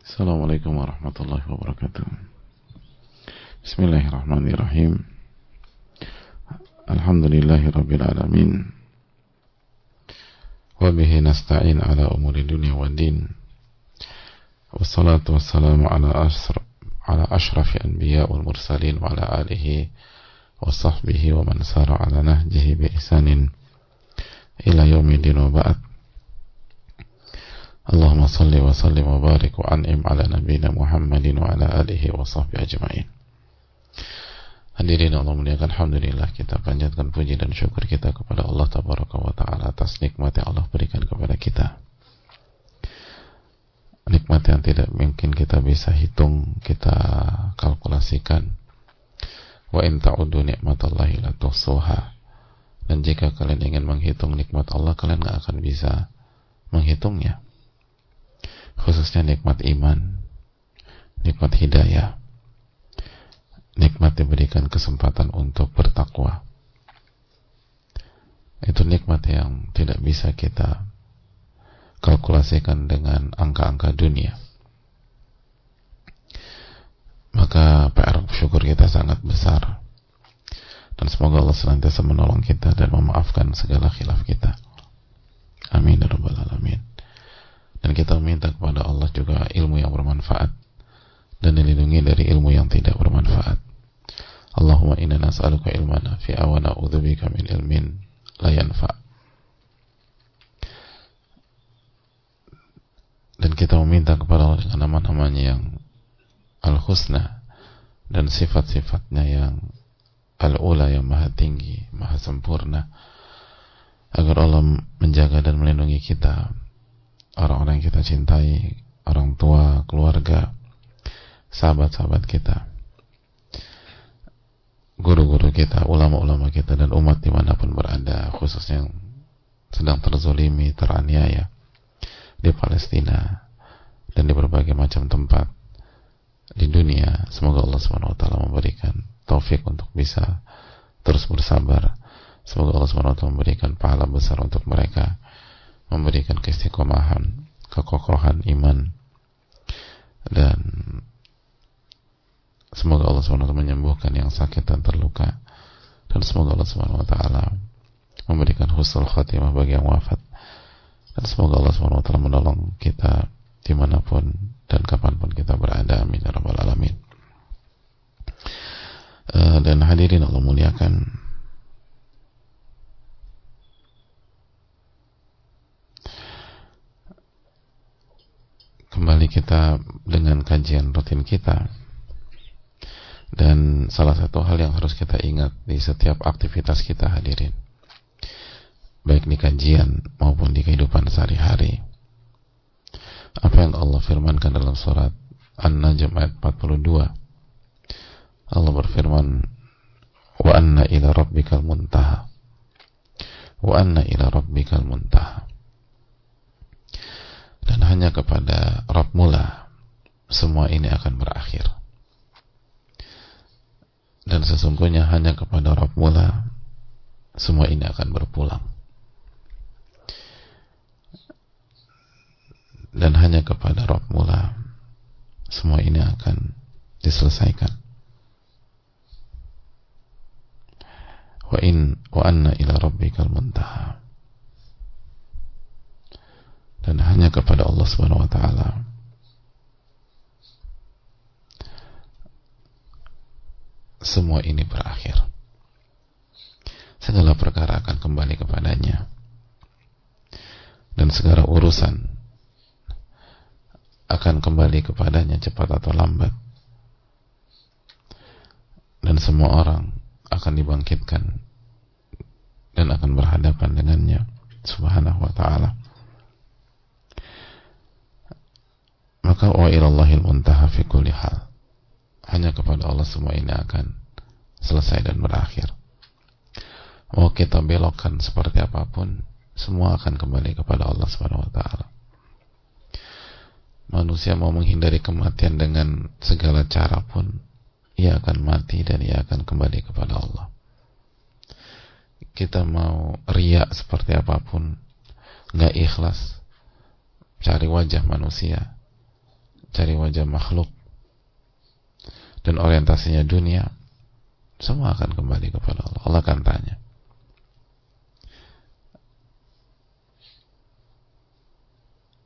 Assalamualaikum warahmatullahi wabarakatuh. Bismillahirrahmanirrahim. Alhamdulillahi rabbil alamin. Wa bihi nasta'in ala umuri dunya wa din. Wassalatu wassalamu ala ashrafi anbiya wal mursalin wa ala alihi wa sahbihi wa man sara ala nahjihi bi ihsanin ila yaumidin wa ba'd. Allahumma salli wa sallim wa barik wa an'im ala nabiyina Muhammadin wa ala alihi wa sahbihi ajma'in. Hadirin Allah muliakan, alhamdulillah kita panjatkan puji dan syukur kita kepada Allah tabaraka wa ta'ala atas nikmat yang Allah berikan kepada kita. Nikmat yang tidak mungkin kita bisa hitung, kita kalkulasikan. Wa in ta'udu ni'matallahi la tuhsuha. Dan jika kalian ingin menghitung nikmat Allah, kalian gak akan bisa menghitungnya. Khususnya nikmat iman, nikmat hidayah, nikmat diberikan kesempatan untuk bertakwa. Itu nikmat yang tidak bisa kita kalkulasikan dengan angka-angka dunia. Maka PR syukur kita sangat besar, dan semoga Allah senantiasa menolong kita dan memaafkan segala khilaf kita. Amin ya rabbal alamin. Dan kita meminta kepada Allah juga ilmu yang bermanfaat dan dilindungi dari ilmu yang tidak bermanfaat. Allahumma inna nas'aluka ilman nafi'a wa na'udzubika min ilmin la yanfa'. Dan kita meminta kepada Allah dengan nama-namanya yang al-husna dan sifat-sifatnya yang al-ula, yang maha tinggi, maha sempurna, agar Allah menjaga dan melindungi kita, orang-orang yang kita cintai, orang tua, keluarga, sahabat-sahabat kita, guru-guru kita, ulama-ulama kita, dan umat dimanapun berada, khususnya yang sedang terzolimi, teraniaya di Palestina dan di berbagai macam tempat di dunia. Semoga Allah SWT memberikan taufik untuk bisa terus bersabar. Semoga Allah SWT memberikan pahala besar untuk mereka, memberikan keistiqomahan, kekokohan iman, dan semoga Allah SWT menyembuhkan yang sakit dan terluka, dan semoga Allah SWT memberikan husnul khatimah bagi yang wafat, dan semoga Allah SWT menolong kita dimanapun dan kapanpun kita berada. Amin ya rabbal alamin. Dan hadirin Allah muliakan, kembali kita dengan kajian rutin kita, dan salah satu hal yang harus kita ingat di setiap aktivitas kita, hadirin, baik di kajian maupun di kehidupan sehari-hari, apa yang Allah firmankan dalam surat An-Najm ayat 42. Allah berfirman, wa anna ila rabbikal muntaha, wa anna ila rabbikal muntaha. Dan hanya kepada Rabbmu lah semua ini akan berakhir. Dan sesungguhnya hanya kepada Rabbmu lah semua ini akan berpulang. Dan hanya kepada Rabbmu lah semua ini akan diselesaikan. Wa anna ila rabbikal muntaha. Dan hanya kepada Allah Subhanahu wa ta'ala semua ini berakhir. Segala perkara akan kembali kepadanya, dan segala urusan akan kembali kepadanya cepat atau lambat, dan semua orang akan dibangkitkan dan akan berhadapan dengannya Subhanahu wa ta'ala. Maka wa ilallahil muntaha fi kulli hal. Hanya kepada Allah semua ini akan selesai dan berakhir. Mau kita belokkan seperti apapun, semua akan kembali kepada Allah Subhanahu wa ta'ala. Manusia mau menghindari kematian dengan segala cara pun, ia akan mati dan ia akan kembali kepada Allah. Kita mau riya seperti apapun, nggak ikhlas, cari wajah manusia, cari wajah makhluk, dan orientasinya dunia, semua akan kembali kepada Allah. Allah akan tanya.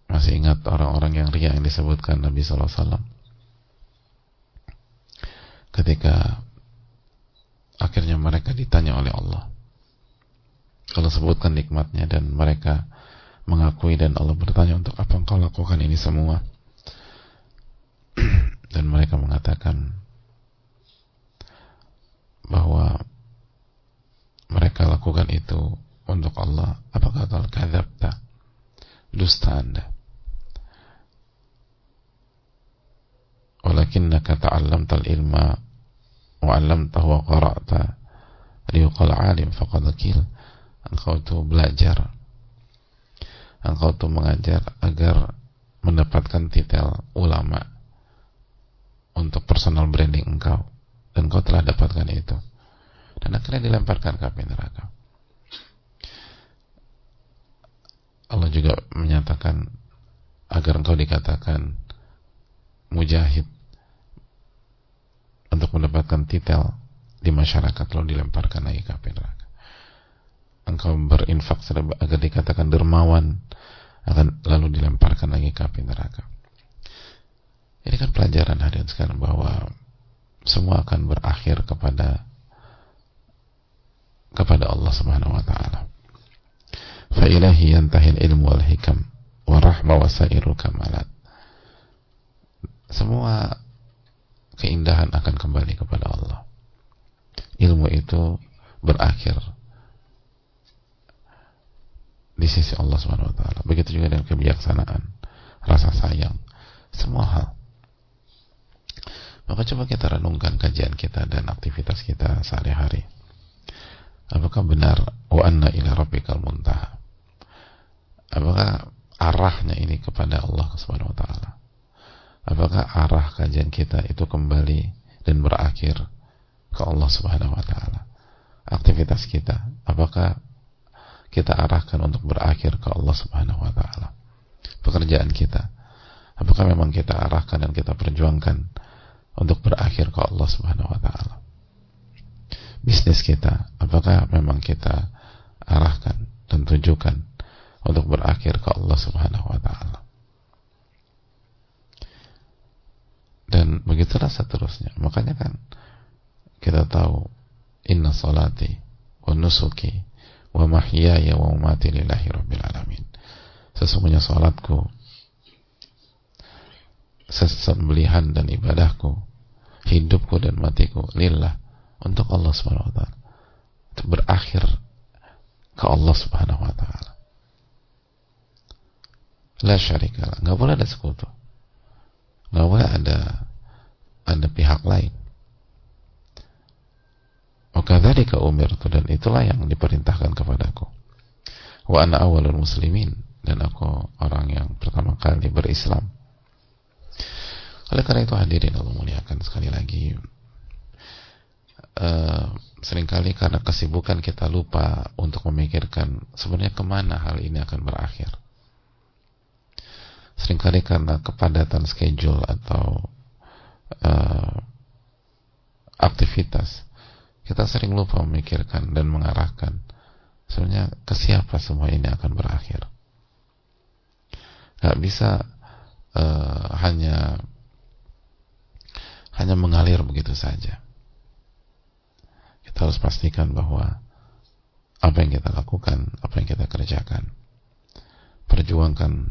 Masih ingat orang-orang yang riya yang disebutkan Nabi SAW ketika akhirnya mereka ditanya oleh Allah, kalau sebutkan nikmatnya, dan mereka mengakui, dan Allah bertanya, untuk apa engkau lakukan ini semua? Dan mereka mengatakan bahwa mereka lakukan itu untuk Allah. Apa kata Allah? Kadzabta, dusta Anda. Walakinnaka ta'allamtal ilma wa 'allamtahu wa qara'ta liyuqal 'alim faqad qil. Engkau itu belajar, engkau itu mengajar agar mendapatkan titel ulama untuk personal branding engkau, dan engkau telah dapatkan itu, dan akhirnya dilemparkan ke api neraka. Allah juga menyatakan agar engkau dikatakan mujahid untuk mendapatkan titel di masyarakat, lalu dilemparkan lagi ke api neraka. Engkau berinfak agar dikatakan dermawan, lalu dilemparkan lagi ke api neraka. Ini kan pelajaran hadirin sekarang, bahwa semua akan berakhir kepada Allah Subhanahu wa taala. Fa ilahi yantahil ilmu wal hikam wa rahma wa sairul kamalat. Semua keindahan akan kembali kepada Allah. Ilmu itu berakhir di sisi Allah Subhanahu wa taala. Begitu juga dengan kebijaksanaan, rasa sayang, semua hal. Maka coba kita renungkan kajian kita dan aktivitas kita sehari-hari. Apakah benar wa anna ila rabbikal muntaha? Apakah arahnya ini kepada Allah Subhanahu wa taala? Apakah arah kajian kita itu kembali dan berakhir ke Allah Subhanahu wa taala? Aktivitas kita, apakah kita arahkan untuk berakhir ke Allah Subhanahu wa taala? Pekerjaan kita, apakah memang kita arahkan dan kita perjuangkan untuk berakhir ke Allah Subhanahu wa taala? Bisnis kita, apakah memang kita arahkan dan tujukan untuk berakhir ke Allah Subhanahu wa taala? Dan begitulah seterusnya. Makanya kan kita tahu, inna salati wa nusuki wa mahyaya wa mamati lillahi rabbil alamin. Sesungguhnya salatku, sembelihan dan ibadahku, hidupku dan matiku lillah, untuk Allah Subhanahu wa taala, untuk berakhir ke Allah Subhanahu wa taala. La syarikalah, enggak boleh ada sekutu, enggak boleh ada pihak lain. Wakadzalika umirtu, dan itulah yang diperintahkan kepadaku. Wa ana awwalul muslimin, dan aku orang yang pertama kali berislam. Oleh karena itu hadirin Allah muliakan, sekali lagi, seringkali karena kesibukan kita lupa untuk memikirkan sebenarnya kemana hal ini akan berakhir. Seringkali karena kepadatan schedule atau aktivitas, kita sering lupa memikirkan dan mengarahkan sebenarnya ke siapa semua ini akan berakhir. Gak bisa hanya mengalir begitu saja. Kita harus pastikan bahwa apa yang kita lakukan, apa yang kita kerjakan, perjuangkan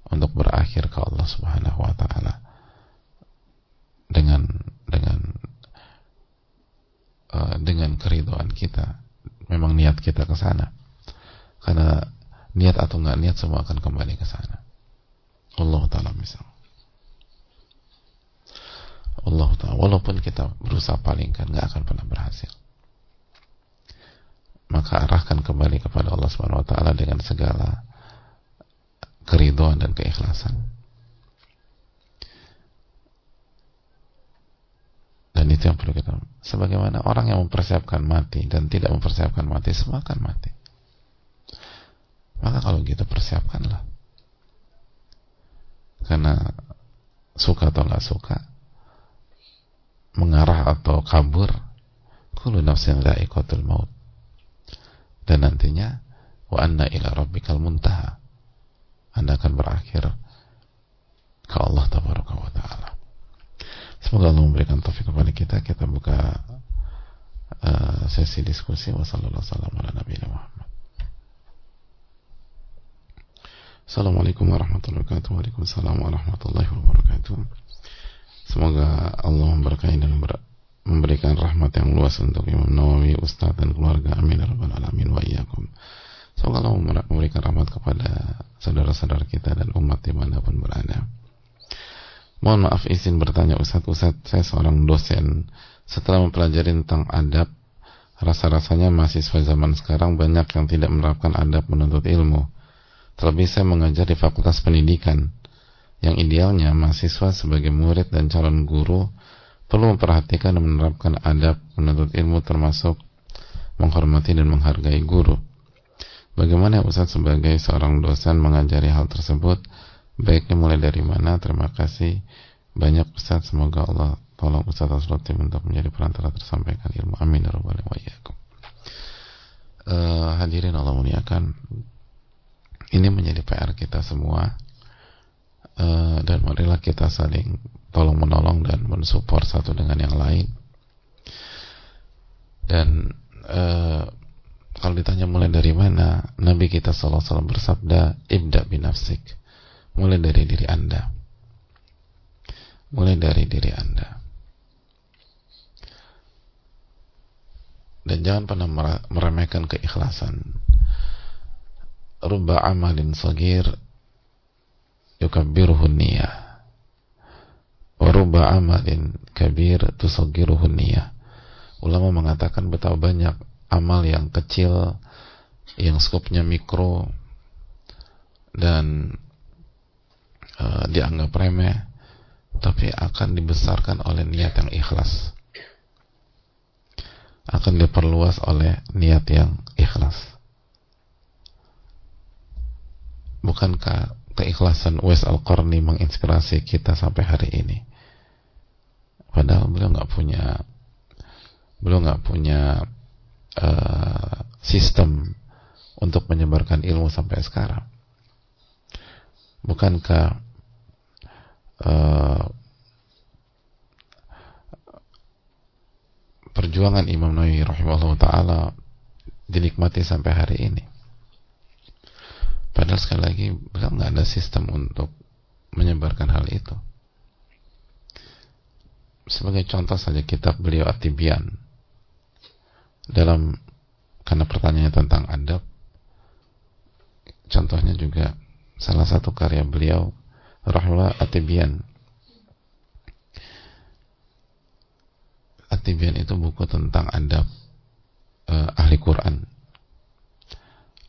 untuk berakhir ke Allah Subhanahu wa taala dengan keridhaan kita. Memang niat kita ke sana, karena niat atau nggak niat semua akan kembali ke sana. Allah taala misal, Allah taala, walaupun kita berusaha palingkan, nggak akan pernah berhasil. Maka arahkan kembali kepada Allah Subhanahu wa taala dengan segala keridhaan dan keikhlasan. Dan itu yang perlu kita, sebagaimana orang yang mempersiapkan mati dan tidak mempersiapkan mati, semua akan mati. Maka kalau gitu persiapkanlah, karena suka atau nggak suka, mengarah atau kabur, kullu nafsin dha'iqatul maut. Dan nantinya wa anna ila rabbikal muntaha, Anda akan berakhir ke Allah tabaraka wa ta'ala. Semoga Allah memberikan taufik kepada kita. Kita buka sesi diskusi. Wassalamualaikum warahmatullahi wabarakatuh. Assalamualaikum warahmatullahi wabarakatuh. Waalaikumsalam warahmatullahi wabarakatuh. Semoga Allah memberkahi dan memberikan rahmat yang luas untuk Imam Nawawi, Ustaz dan keluarga. Amin ya rabbal alamin wa iyyakum. Semoga Allah memberikan rahmat kepada saudara-saudara kita dan umat dimanapun berada. Mohon maaf izin bertanya Ustaz, saya seorang dosen. Setelah mempelajari tentang adab, rasa-rasanya mahasiswa zaman sekarang banyak yang tidak menerapkan adab menuntut ilmu. Terlebih saya mengajar di Fakultas Pendidikan, yang idealnya mahasiswa sebagai murid dan calon guru perlu memperhatikan dan menerapkan adab menuntut ilmu, termasuk menghormati dan menghargai guru. Bagaimana Ustaz sebagai seorang dosen mengajari hal tersebut? Baiknya mulai dari mana? Terima kasih banyak Ustaz. Semoga Allah tolong Ustaz Aslutim untuk menjadi perantara tersampaikan ilmu. Amin ya rabbal alamin. Hadirin Allah muliakan, ini menjadi PR kita semua, dan marilah kita saling tolong menolong dan mensupport satu dengan yang lain. Dan kalau ditanya mulai dari mana, Nabi kita sallallahu alaihi wasallam bersabda, ibda binafsik, mulai dari diri Anda. Mulai dari diri Anda. Dan jangan pernah meremehkan keikhlasan. Rubba amalin sagir yukabbiruhu niyah, wa rubba amalin kabir tusaggiruhu niyah. Ulama mengatakan betapa banyak amal yang kecil, yang skopnya mikro dan dianggap remeh, tapi akan dibesarkan oleh niat yang ikhlas, akan diperluas oleh niat yang ikhlas. Bukankah keikhlasan Uwais Al-Qarni menginspirasi kita sampai hari ini? Padahal beliau nggak punya sistem untuk menyebarkan ilmu sampai sekarang. Bukankah perjuangan Imam Nawawi rahimahullah ta'ala dinikmati sampai hari ini? Padahal sekali lagi beliau nggak ada sistem untuk menyebarkan hal itu. Sebagai contoh saja kitab beliau At-Tibyan, karena pertanyaannya tentang adab, contohnya juga salah satu karya beliau rahimahullah At-Tibyan. At-Tibyan itu buku tentang adab ahli Quran,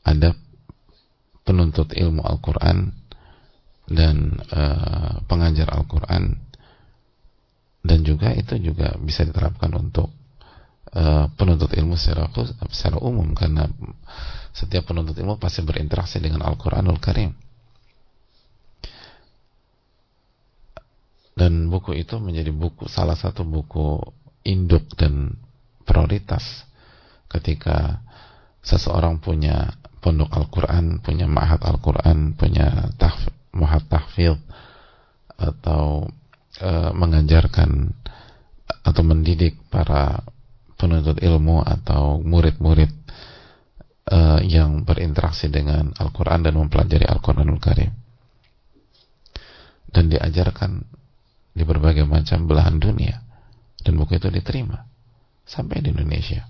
adab penuntut ilmu Al-Quran dan pengajar Al-Quran, dan juga itu juga bisa diterapkan untuk penuntut ilmu secara umum, karena setiap penuntut ilmu pasti berinteraksi dengan Al-Quranul Karim. Dan buku itu menjadi salah satu buku induk dan prioritas ketika seseorang punya pondok Al-Quran, punya ma'had Al-Quran, punya ma'had tahfidz, atau mengajarkan atau mendidik para penuntut ilmu atau murid-murid yang berinteraksi dengan Al-Quran dan mempelajari Al-Quranul Karim, dan diajarkan di berbagai macam belahan dunia, dan buku itu diterima sampai di Indonesia.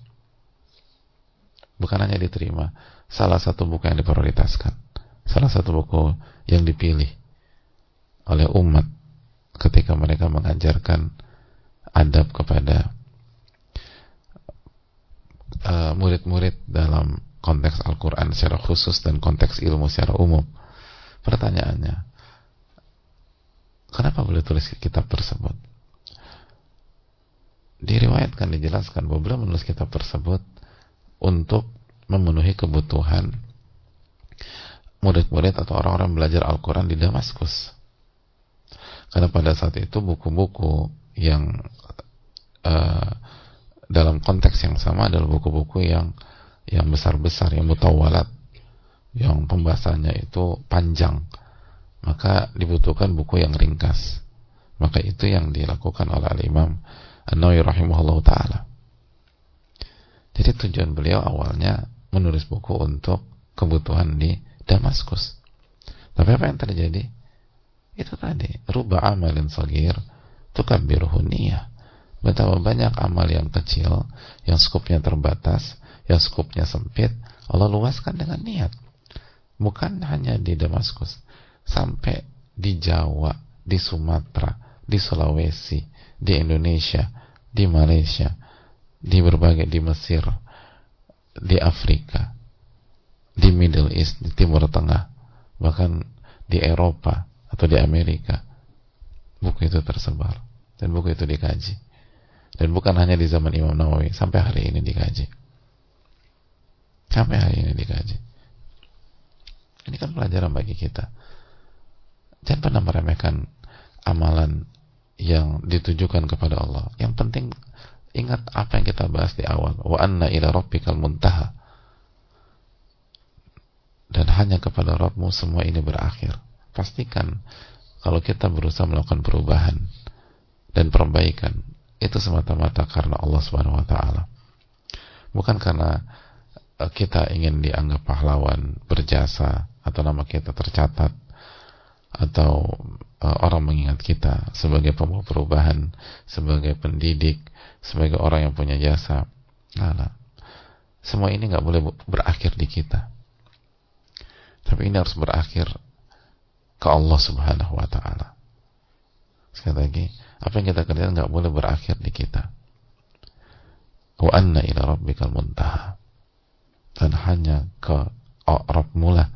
Bukan hanya diterima, salah satu buku yang diprioritaskan, salah satu buku yang dipilih oleh umat ketika mereka mengajarkan adab kepada murid-murid dalam konteks Al-Quran secara khusus dan konteks ilmu secara umum. Pertanyaannya, kenapa beliau tulis kitab tersebut? Diriwayatkan, dijelaskan bahwa beliau menulis kitab tersebut untuk memenuhi kebutuhan murid-murid atau orang-orang belajar Al-Quran di Damaskus. Karena pada saat itu buku-buku yang dalam konteks yang sama adalah buku-buku yang besar-besar, yang mutawalat, yang pembahasannya itu panjang. Maka dibutuhkan buku yang ringkas. Maka itu yang dilakukan oleh Al-Imam An-Nawawi rahimahullah ta'ala. Jadi tujuan beliau awalnya menulis buku untuk kebutuhan di Damaskus. Tapi apa yang terjadi? Itu tadi, ruba amalin sagir tukabbiruhu niyah. Betapa banyak amal yang kecil, yang skupnya terbatas, yang skupnya sempit, Allah luaskan dengan niat. Bukan hanya di Damaskus, sampai di Jawa, di Sumatera, di Sulawesi, di Indonesia, di Malaysia, di berbagai, di Mesir, di Afrika, di Middle East, di Timur Tengah, bahkan di Eropa atau di Amerika, buku itu tersebar dan buku itu dikaji. Dan bukan hanya di zaman Imam Nawawi, sampai hari ini dikaji. Sampai hari ini dikaji. Ini kan pelajaran bagi kita. Jangan pernah meremehkan amalan yang ditujukan kepada Allah. Yang penting ingat apa yang kita bahas di awal. Wa anna ila rabbikal muntaha. Dan hanya kepada Rabbmu semua ini berakhir. Pastikan kalau kita berusaha melakukan perubahan dan perbaikan, itu semata-mata karena Allah Subhanahu wa taala. Bukan karena kita ingin dianggap pahlawan, berjasa, atau nama kita tercatat, atau orang mengingat kita sebagai pembawa perubahan, sebagai pendidik, sebagai orang yang punya jasa. Nah, semua ini nggak boleh berakhir di kita. Tapi ini harus berakhir ke Allah Subhanahu wa taala. Sekali lagi, apa yang kita kerjakan nggak boleh berakhir di kita. Wa anna ila rabbikal muntaha. Dan hanya ke Rabbmu lah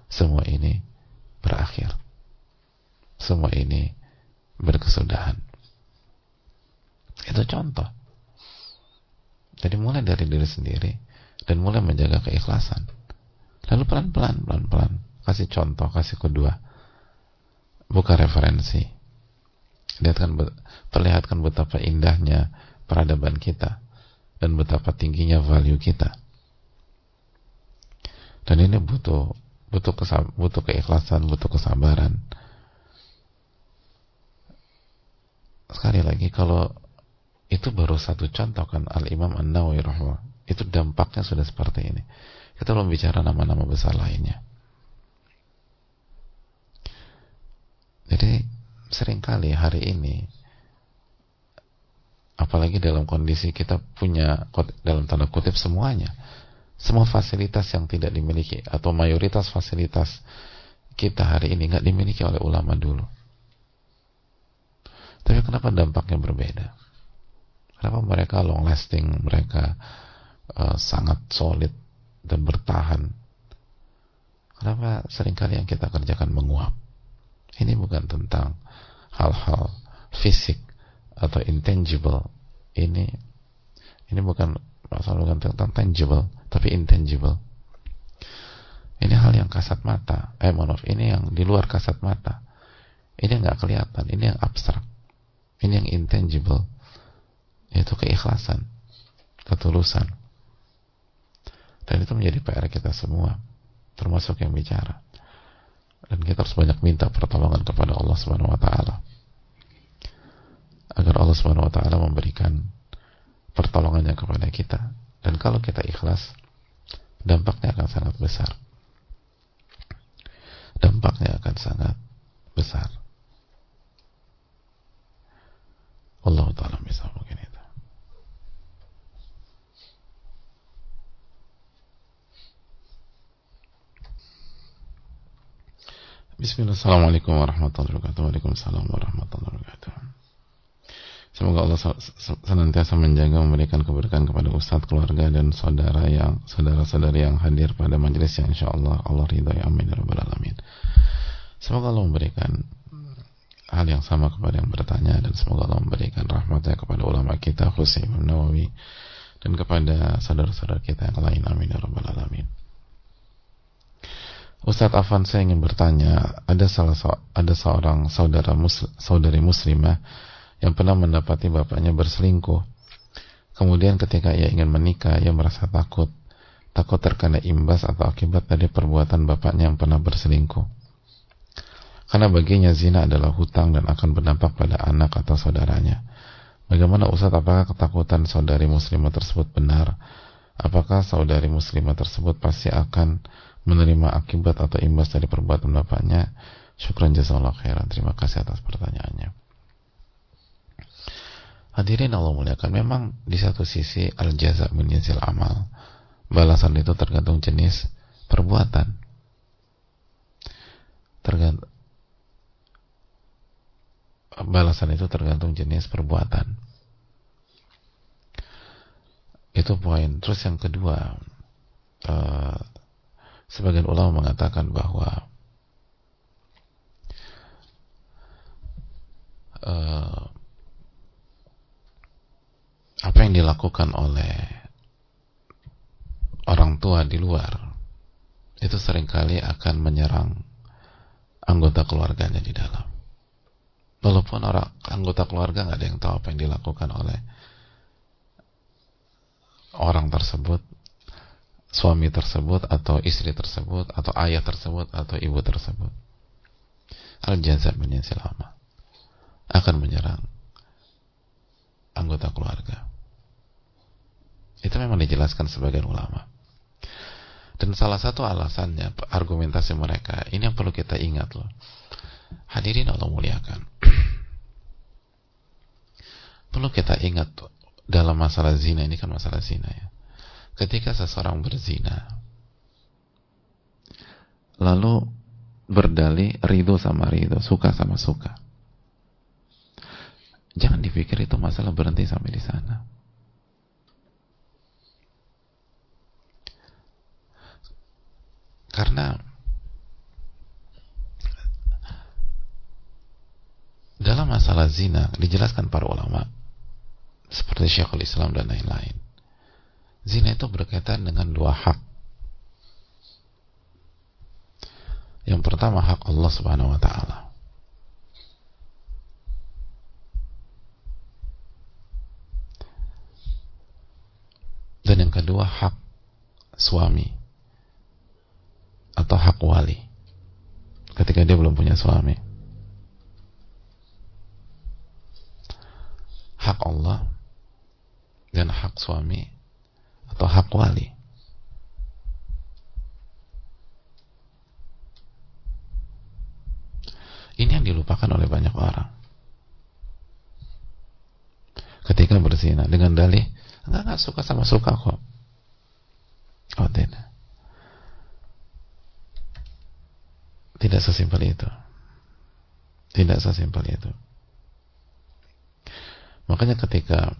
semua ini berakhir. Semua ini berkesudahan. Itu contoh. Jadi mulai dari diri sendiri dan mulai menjaga keikhlasan. Lalu pelan-pelan kasih contoh, kasih kedua. Buka referensi. Perlihatkan betapa indahnya peradaban kita dan betapa tingginya value kita. Dan ini butuh keikhlasan, butuh kesabaran. Sekali lagi, kalau itu baru satu contoh kan Al-Imam An-Nawawi rahimahullah, itu dampaknya sudah seperti ini. Kita belum bicara nama-nama besar lainnya. Jadi seringkali hari ini, apalagi dalam kondisi kita punya dalam tanda kutip semuanya, semua fasilitas yang tidak dimiliki atau mayoritas fasilitas kita hari ini nggak dimiliki oleh ulama dulu. Tapi kenapa dampaknya berbeda? Kenapa mereka long lasting, mereka sangat solid dan bertahan? Kenapa seringkali yang kita kerjakan menguap? Ini bukan tentang hal-hal fisik atau intangible. Ini bukan masalah, bukan tentang tangible, tapi intangible. Ini hal yang kasat mata. Ini yang di luar kasat mata. Ini yang nggak kelihatan. Ini yang abstrak. Ini yang intangible. Yaitu keikhlasan, ketulusan. Dan itu menjadi PR kita semua, termasuk yang bicara. Dan kita harus banyak minta pertolongan kepada Allah Subhanahu wa taala, agar Allah Subhanahu wa taala memberikan pertolongannya kepada kita. Dan kalau kita ikhlas, dampaknya akan sangat besar. Dampaknya akan sangat besar. Allah taala bisa mungkin itu. Bismillah, assalamualaikum warahmatullahi wabarakatuh. Waalaikumsalam warahmatullahi wabarakatuh. Semoga Allah senantiasa menjaga, memberikan keberkahan kepada Ustadz, keluarga, dan saudara-saudari yang hadir pada majelis yang insyaallah Allah ridhai, amin ya rabbal alamin. Semoga Allah memberikan hal yang sama kepada yang bertanya, dan semoga Allah memberikan rahmatnya kepada ulama kita khusus Imam Nawawi dan kepada saudara-saudara kita yang lain, amin ya rabbal alamin. Ustadz Afan, saya ingin bertanya, ada seorang saudari muslimah yang pernah mendapati bapaknya berselingkuh. Kemudian ketika ia ingin menikah, ia merasa takut terkena imbas atau akibat dari perbuatan bapaknya yang pernah berselingkuh. Karena baginya zina adalah hutang dan akan berdampak pada anak atau saudaranya. Bagaimana Ustadz, apakah ketakutan saudari muslimah tersebut benar? Apakah saudari muslimah tersebut pasti akan menerima akibat atau imbas dari perbuatan bapaknya? Syukran jazakallahu khairan. Terima kasih atas pertanyaannya. Hadirin Allah muliakan, memang di satu sisi al-jaza min jinsil amal. Balasan itu tergantung jenis perbuatan. Balasan itu tergantung jenis perbuatan. Itu poin. Terus yang kedua, sebagian ulama mengatakan bahwa apa yang dilakukan oleh orang tua di luar itu seringkali akan menyerang anggota keluarganya di dalam. Walaupun anggota keluarga nggak ada yang tahu apa yang dilakukan oleh orang tersebut, suami tersebut, atau istri tersebut, atau ayah tersebut, atau ibu tersebut. Al-jaza min jinsil amal akan menyerang anggota keluarga. Itu memang dijelaskan sebagian ulama. Dan salah satu alasannya, argumentasi mereka, ini yang perlu kita ingat loh. Hadirin Allah muliakan. Perlu kita ingat dalam masalah zina, ini kan masalah zina ya. Ketika seseorang berzina, lalu berdalih ridho sama ridho, suka sama suka, jangan dipikir itu masalah berhenti sampai di sana. Karena dalam masalah zina dijelaskan para ulama seperti Syekhul Islam dan lain-lain, zina itu berkaitan dengan dua hak. Yang pertama hak Allah Subhanahu wa taala. Dan yang kedua hak suami atau hak wali ketika dia belum punya suami. Hak Allah dan hak suami atau hak wali. Ini yang dilupakan oleh banyak orang ketika berzina dengan dalih enggak suka sama suka kok. Oh tidak. Tidak sesimpel itu. Tidak sesimpel itu. Makanya ketika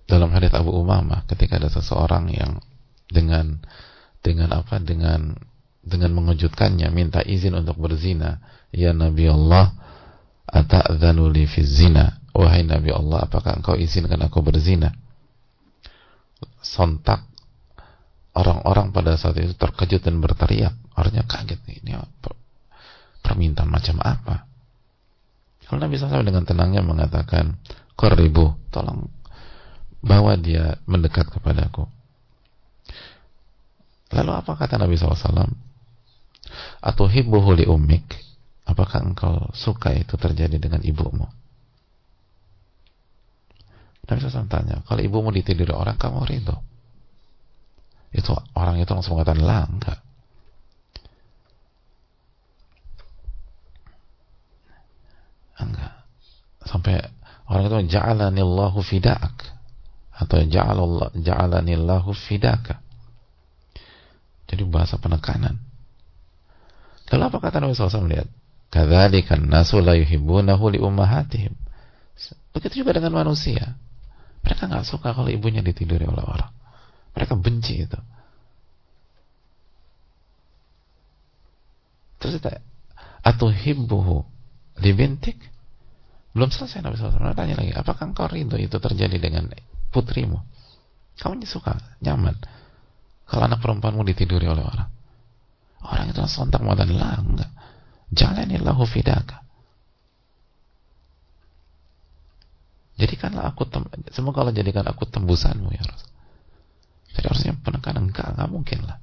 dalam hadits Abu Umamah, ketika ada seseorang yang dengan mengejutkannya minta izin untuk berzina, ya Nabi Allah, ata'dzanu li fi zina, wahai Nabi Allah, apakah engkau izinkan aku berzina? Sontak orang-orang pada saat itu terkejut dan berteriak. Artinya kaget, ini permintaan macam apa? Kalau Nabi SAW dengan tenangnya mengatakan, "Qaribu, tolong bawa dia mendekat kepadaku." Lalu apa kata Nabi SAW? "Atuhibbuhu li ummik?" Apakah engkau suka itu terjadi dengan ibumu? Nabi SAW tanya, kalau ibumu ditiduri orang, kamu ridho? Itu orang itu langsung mengatakan, lah, enggak. Enggak. Sampai orang itu ja'alanillahu fidak, atau ja'alanillahu fidaka. Jadi bahasa penekanan. Lalu apa kata Nabi SAW? Lihat, kadzalikan nasu la yuhibbunahu li ummahatihim. Begitu juga dengan manusia. Mereka nggak suka kalau ibunya ditiduri oleh orang. Mereka benci itu. Terus kita, atuhibbuhu li bintik? Belum selesai Nabi SAW tanya lagi, apakah engkau ridho itu terjadi dengan putrimu? Kamu suka, nyaman kalau anak perempuanmu ditiduri oleh orang? Orang itu sontak mengatakan, lah enggak, jalanillahu fidaka, jadikanlah aku semoga Allah jadikan aku tembusanmu ya Rasul. Jadi harusnya penekanan, enggak mungkin lah.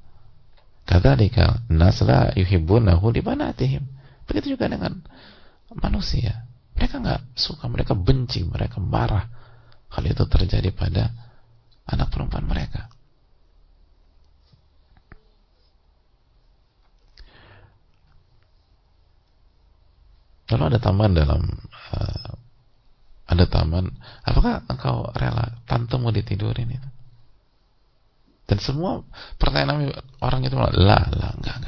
Kadzalika nas la yuhibbunahu li banatihim. Begitu juga dengan manusia. Mereka enggak suka, mereka benci, mereka marah hal itu terjadi pada anak perempuan mereka. Lalu ada tambahan dalam ada taman, apakah engkau rela tantemu ditidurin itu? Dan semua pertanyaan orang itu lah, enggak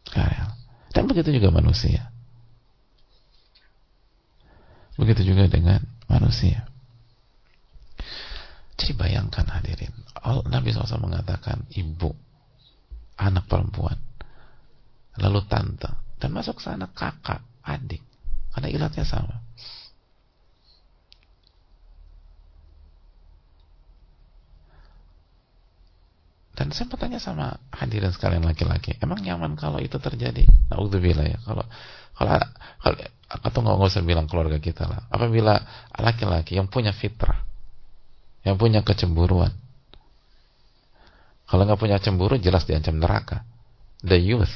rela. Dan begitu juga manusia. Begitu juga dengan manusia. Jadi bayangkan hadirin, Nabi SAW mengatakan ibu, anak perempuan, lalu tante, dan masuk sana kakak, adik, karena ilatnya sama. Dan saya bertanya sama hadirin sekalian laki-laki, emang nyaman kalau itu terjadi? Naudzubillah ya, kalau atau nggak usah bilang keluarga kita lah. Apabila laki-laki yang punya fitrah, yang punya kecemburuan, kalau nggak punya cemburu jelas diancam neraka, the youth.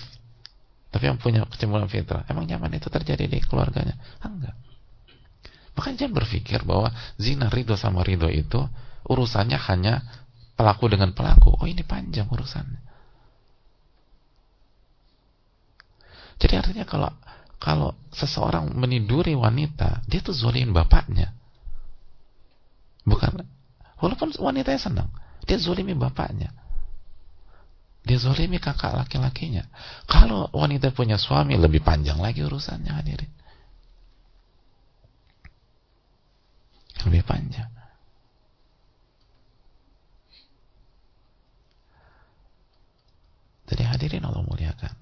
Tapi yang punya kecemburuan fitrah, emang nyaman itu terjadi di keluarganya? Enggak. Makanya jangan berpikir bahwa zina ridho sama ridho itu urusannya hanya pelaku dengan pelaku. Oh, ini panjang urusannya. Jadi artinya kalau seseorang meniduri wanita, dia tuh zolimin bapaknya. Bukan, walaupun wanitanya senang, dia zolimi bapaknya. Dia zolimi kakak laki-lakinya. Kalau wanita punya suami, lebih panjang lagi urusannya, hadirin. Lebih panjang. Jadi hadirin Allah muliakan.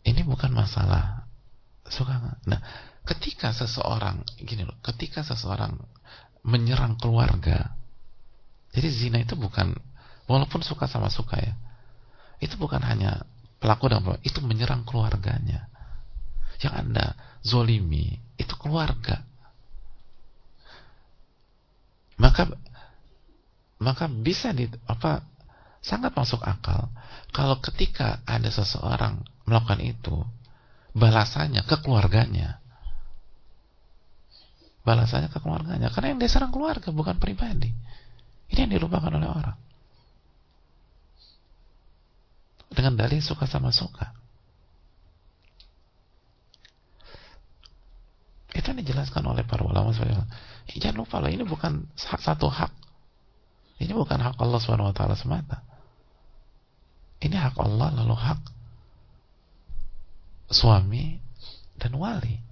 Ini bukan masalah suka nggak. Nah, ketika seseorang gini loh, ketika seseorang menyerang keluarga, jadi zina itu bukan, walaupun suka sama suka ya, itu bukan hanya pelaku dan pelaku, itu menyerang keluarganya. Yang Anda zolimi itu keluarga. Maka bisa sangat masuk akal kalau ketika ada seseorang melakukan itu, balasannya ke keluarganya. Balasannya ke keluarganya, karena yang diserang keluarga bukan pribadi. Ini yang dilupakan oleh orang. Dengan dalih suka sama suka. Itu yang dijelaskan oleh para ulama. Jangan lupa lah, ini bukan satu hak. Ini bukan hak Allah SWT semata. Ini hak Allah, lalu hak suami dan wali.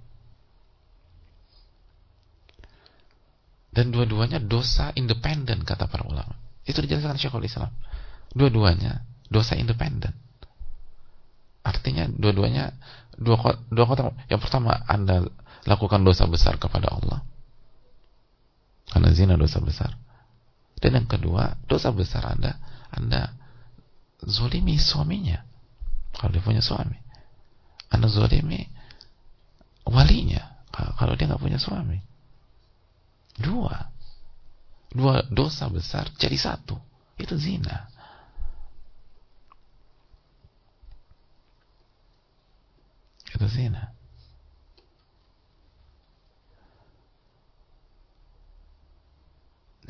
Dan dua-duanya dosa independen, kata para ulama. Itu dijelaskan Syekhul Islam. Dua-duanya dosa independen. Artinya dua-duanya dua kota. Yang pertama, Anda lakukan dosa besar kepada Allah, karena zina dosa besar. Dan yang kedua, dosa besar Anda zolimi suaminya. Kalau dia punya suami, Anda zolimi walinya kalau dia nggak punya suami. Dua dosa besar jadi satu, itu zina. Itu zina.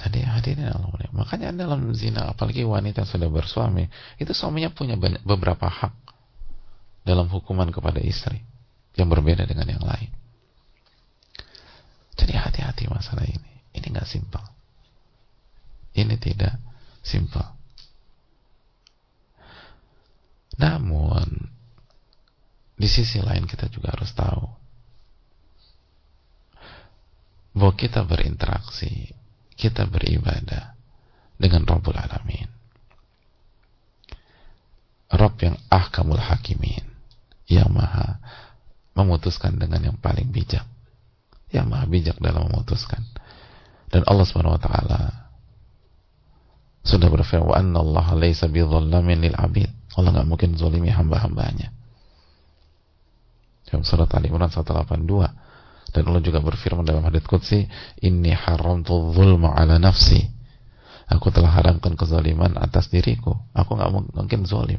Jadi hadirin Allah mulia. Makanya dalam zina, apalagi wanita yang sudah bersuami, itu suaminya punya beberapa hak dalam hukuman kepada istri yang berbeda dengan yang lain. Jadi hati-hati masalah ini. Ini nggak simpel. Ini tidak simpel. Namun di sisi lain kita juga harus tahu bahwa kita berinteraksi, kita beribadah dengan Rabbul Alamin, Rabb yang ahkamul hakimin, yang maha memutuskan dengan yang paling bijak, yang maha bijak dalam memutuskan. Dan Allah Subhanahu wa taala sudah berfirman, wa annallaha laisa bidzallamin lil abid. Allah enggak mungkin zalimi hamba-hambanya. Dalam surat Ali Imran 182. Dan Allah juga berfirman dalam hadits qudsi, inni haramtu dzulma ala nafsi. Aku telah haramkan kezaliman atas diriku. Aku enggak mungkin zalim.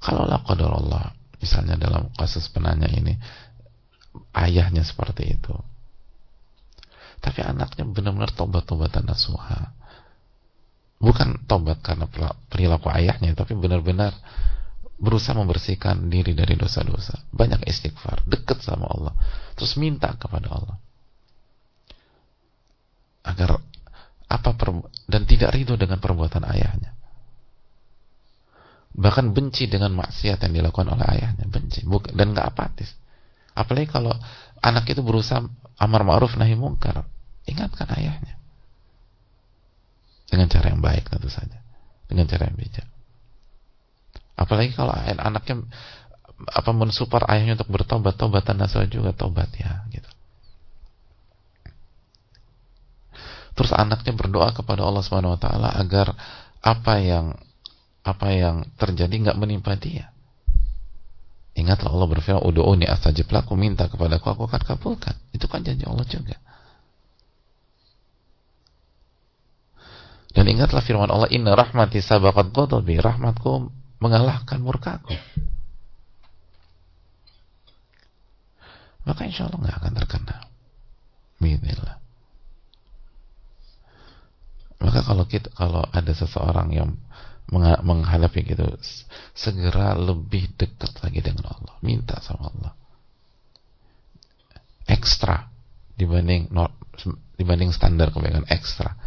Kalau la qadar Allah, misalnya dalam kasus penanya ini, ayahnya seperti itu, tapi anaknya benar-benar tobat-tobatan nasuha, bukan tobat karena perilaku ayahnya, tapi benar-benar berusaha membersihkan diri dari dosa-dosa, banyak istighfar, dekat sama Allah, terus minta kepada Allah agar dan tidak ridho dengan perbuatan ayahnya, bahkan benci dengan maksiat yang dilakukan oleh ayahnya, benci, dan nggak apatis. Apalagi kalau anak itu berusaha amar ma'ruf nahi mungkar, ingatkan ayahnya dengan cara yang baik, tentu saja, dengan cara yang bijak. Apalagi kalau anaknya mensupport ayahnya untuk bertobat, tobatan nasuha juga, tobat ya, gitu. Terus anaknya berdoa kepada Allah Subhanahu wa taala agar apa yang terjadi nggak menimpa dia. Ingatlah Allah berfirman, ud'uni astajib lakum, minta kepadaku aku akan kabulkan. Itu kan janji Allah juga. Dan ingatlah firman Allah, inna rahmati sabaqat ghadabi, rahmatku mengalahkan murkaku. Maka insya Allah nggak akan terkena. Bismillah. Maka kalau ada seseorang yang menghadapi gitu, segera lebih dekat lagi dengan Allah, minta sama Allah ekstra dibanding standar kebaikan ekstra,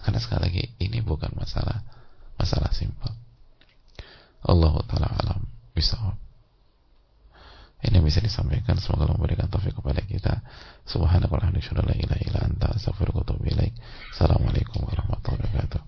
karena sekali lagi ini bukan masalah simpel. Allah taala alam bisawab. Ini yang bisa disampaikan, semoga Allah memberikan taufik kepada kita. Subhanakallahumma wa bihamdika, la ilaha illa anta, astaghfiruka wa atubu ilaik. Assalamualaikum warahmatullahi wabarakatuh.